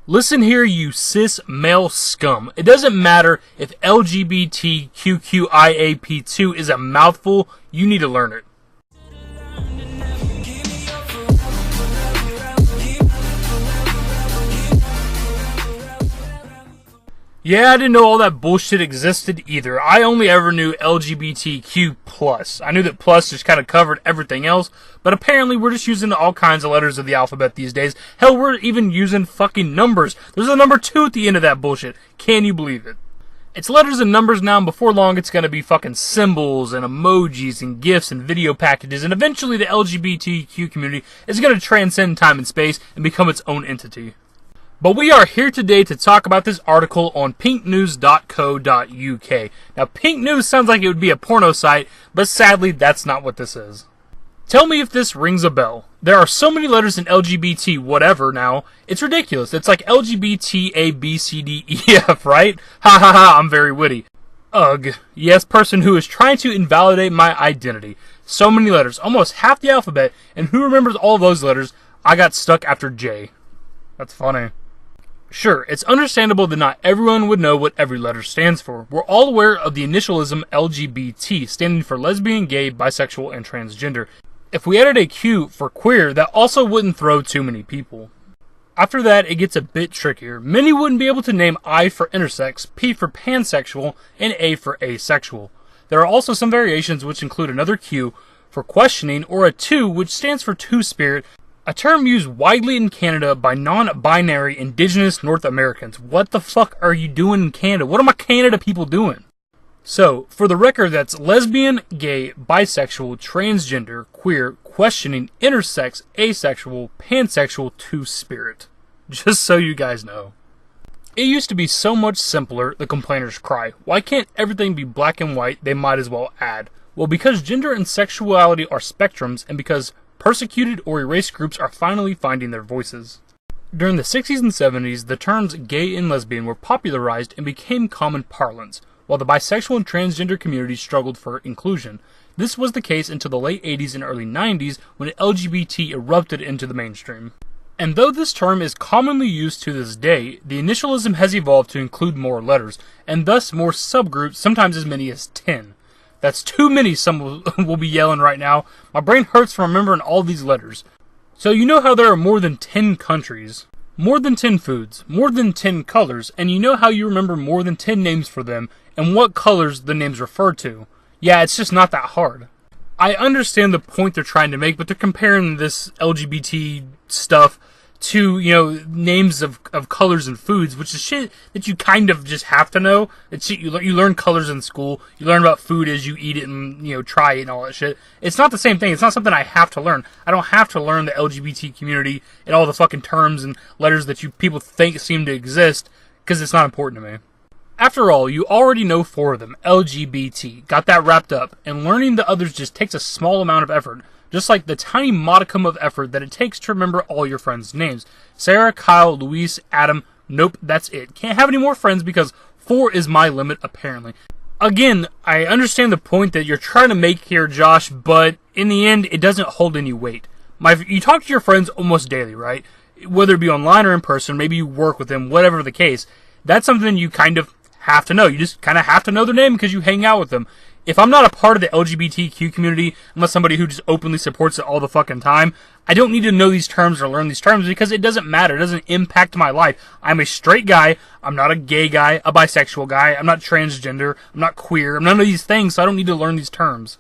Listen here, you cis male scum. It doesn't matter if LGBTQQIAP2 is a mouthful, you need to learn it. Yeah, I didn't know all that bullshit existed either. I only ever knew LGBTQ+. I knew that plus just kind of covered everything else, but apparently we're just using all kinds of letters of the alphabet these days. Hell, we're even using fucking numbers. There's a number 2 at the end of that bullshit. Can you believe it? It's letters and numbers now, and before long it's gonna be fucking symbols and emojis and GIFs and video packages, and eventually the LGBTQ community is gonna transcend time and space and become its own entity. But we are here today to talk about this article on pinknews.co.uk. Now, Pink News sounds like it would be a porno site, but sadly, that's not what this is. Tell me if this rings a bell. There are so many letters in LGBT whatever now, it's ridiculous. It's like LGBTABCDEF, right? Ha ha ha, I'm very witty. Ugh. Yes, person who is trying to invalidate my identity. So many letters, almost half the alphabet, and who remembers all those letters? I got stuck after J. That's funny. Sure, it's understandable that not everyone would know what every letter stands for. We're all aware of the initialism LGBT, standing for lesbian, gay, bisexual, and transgender. If we added a Q for queer, that also wouldn't throw too many people. After that, it gets a bit trickier. Many wouldn't be able to name I for intersex, P for pansexual, and A for asexual. There are also some variations which include another Q for questioning, or a 2 which stands for two-spirit, a term used widely in Canada by non-binary indigenous North Americans. What the fuck are you doing in Canada? What are my Canada people doing? So, for the record, that's lesbian, gay, bisexual, transgender, queer, questioning, intersex, asexual, pansexual, two-spirit. Just so you guys know. It used to be so much simpler, the complainers cry. Why can't everything be black and white? They might as well add. Well, because gender and sexuality are spectrums, and because persecuted or erased groups are finally finding their voices. During the 60s and 70s, the terms gay and lesbian were popularized and became common parlance, while the bisexual and transgender communities struggled for inclusion. This was the case until the late 80s and early 90s when LGBT erupted into the mainstream. And though this term is commonly used to this day, the initialism has evolved to include more letters, and thus more subgroups, sometimes as many as 10. That's too many, some will be yelling right now. My brain hurts from remembering all these letters. So you know how there are more than 10 countries, more than 10 foods, more than 10 colors, and you know how you remember more than 10 names for them, and what colors the names refer to. Yeah, it's just not that hard. I understand the point they're trying to make, but they're comparing this LGBT stuff to, names of colors and foods, which is shit that you kind of just have to know. It's shit you learn colors in school. You learn about food as you eat it and, try it and all that shit. It's not the same thing. It's not something I have to learn. I don't have to learn the LGBT community and all the fucking terms and letters that people think seem to exist, because it's not important to me. After all, you already know 4 of them, LGBT, got that wrapped up, and learning the others just takes a small amount of effort. Just like the tiny modicum of effort that it takes to remember all your friends' names. Sarah, Kyle, Luis, Adam, nope, that's it. Can't have any more friends because 4 is my limit, apparently. Again, I understand the point that you're trying to make here, Josh, but in the end, it doesn't hold any weight. You talk to your friends almost daily, right? Whether it be online or in person, maybe you work with them, whatever the case. That's something you kind of have to know. You just kind of have to know their name because you hang out with them. If I'm not a part of the LGBTQ community, unless somebody who just openly supports it all the fucking time, I don't need to know these terms or learn these terms because it doesn't matter. It doesn't impact my life. I'm a straight guy. I'm not a gay guy, a bisexual guy. I'm not transgender. I'm not queer. I'm none of these things, so I don't need to learn these terms.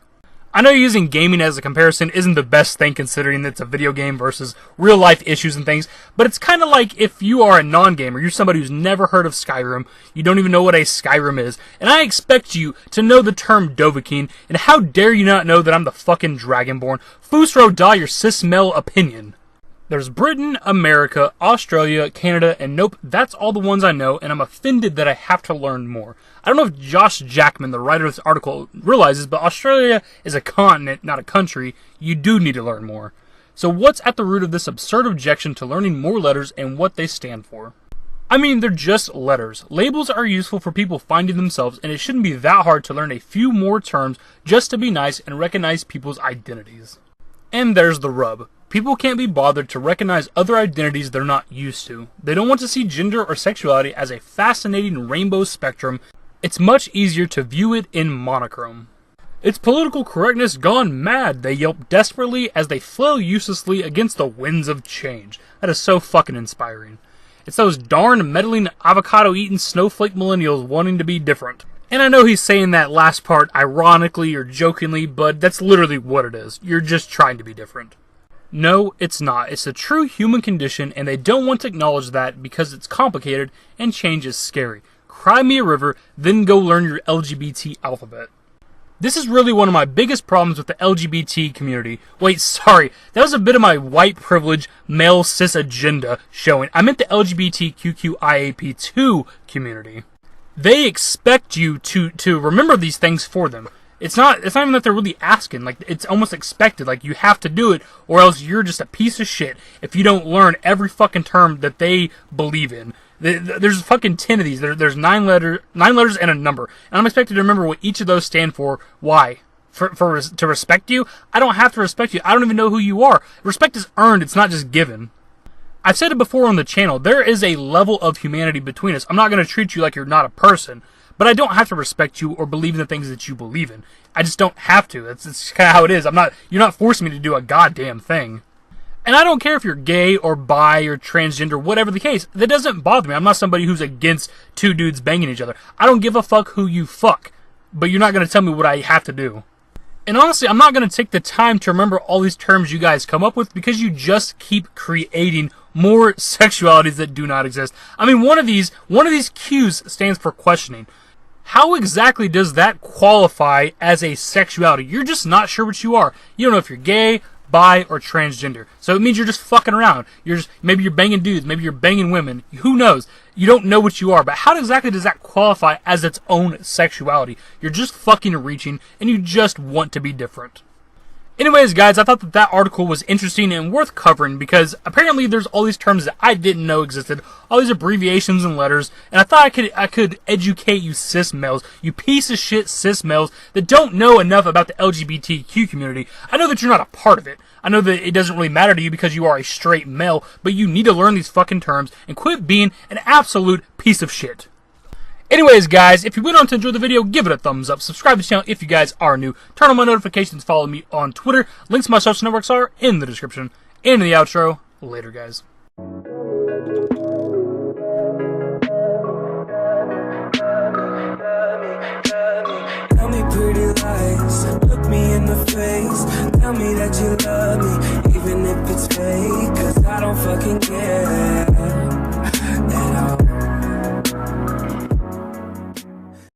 I know using gaming as a comparison isn't the best thing considering that it's a video game versus real life issues and things, but it's kind of like if you are a non-gamer, you're somebody who's never heard of Skyrim, you don't even know what a Skyrim is, and I expect you to know the term Dovahkiin, and how dare you not know that I'm the fucking Dragonborn? Fusro da your cis-male opinion. There's Britain, America, Australia, Canada, and nope, that's all the ones I know, and I'm offended that I have to learn more. I don't know if Josh Jackman, the writer of this article, realizes, but Australia is a continent, not a country. You do need to learn more. So what's at the root of this absurd objection to learning more letters and what they stand for? I mean, they're just letters. Labels are useful for people finding themselves, and it shouldn't be that hard to learn a few more terms just to be nice and recognize people's identities. And there's the rub. People can't be bothered to recognize other identities they're not used to. They don't want to see gender or sexuality as a fascinating rainbow spectrum. It's much easier to view it in monochrome. It's political correctness gone mad, they yelp desperately as they flail uselessly against the winds of change. That is so fucking inspiring. It's those darn meddling avocado-eating snowflake millennials wanting to be different. And I know he's saying that last part ironically or jokingly, but that's literally what it is. You're just trying to be different. No, it's not. It's a true human condition, and they don't want to acknowledge that because it's complicated and change is scary. Cry me a river, then go learn your LGBT alphabet. This is really one of my biggest problems with the LGBT community. Wait, sorry, that was a bit of my white privilege, male cis agenda showing. I meant the LGBTQQIAP2 community. They expect you to remember these things for them. It's not even that they're really asking. Like, it's almost expected. Like, you have to do it, or else you're just a piece of shit if you don't learn every fucking term that they believe in. There's fucking 10 of these. There's 9 letters and a number. And I'm expected to remember what each of those stand for. Why? To respect you? I don't have to respect you. I don't even know who you are. Respect is earned. It's not just given. I've said it before on the channel. There is a level of humanity between us. I'm not going to treat you like you're not a person. But I don't have to respect you or believe in the things that you believe in. I just don't have to. It's kind of how it is. You're not forcing me to do a goddamn thing. And I don't care if you're gay or bi or transgender, whatever the case. That doesn't bother me. I'm not somebody who's against two dudes banging each other. I don't give a fuck who you fuck. But you're not going to tell me what I have to do. And honestly, I'm not going to take the time to remember all these terms you guys come up with because you just keep creating more sexualities that do not exist. I mean, one of these Q's stands for questioning. How exactly does that qualify as a sexuality? You're just not sure what you are. You don't know if you're gay, bi, or transgender. So it means you're just fucking around. Maybe you're banging dudes, maybe you're banging women. Who knows? You don't know what you are, but how exactly does that qualify as its own sexuality? You're just fucking reaching, and you just want to be different. Anyways, guys, I thought that article was interesting and worth covering because apparently there's all these terms that I didn't know existed, all these abbreviations and letters, and I thought I could educate you cis males, you piece of shit cis males that don't know enough about the LGBTQ community. I know that you're not a part of it. I know that it doesn't really matter to you because you are a straight male, but you need to learn these fucking terms and quit being an absolute piece of shit. Anyways, guys, if you went on to enjoy the video, give it a thumbs up. Subscribe to the channel if you guys are new. Turn on my notifications. Follow me on Twitter. Links to my social networks are in the description. And in the outro. Later, guys. Tell me pretty lies. Look me in the face. Tell me that you love me, even if it's fake. 'Cause I don't fucking care.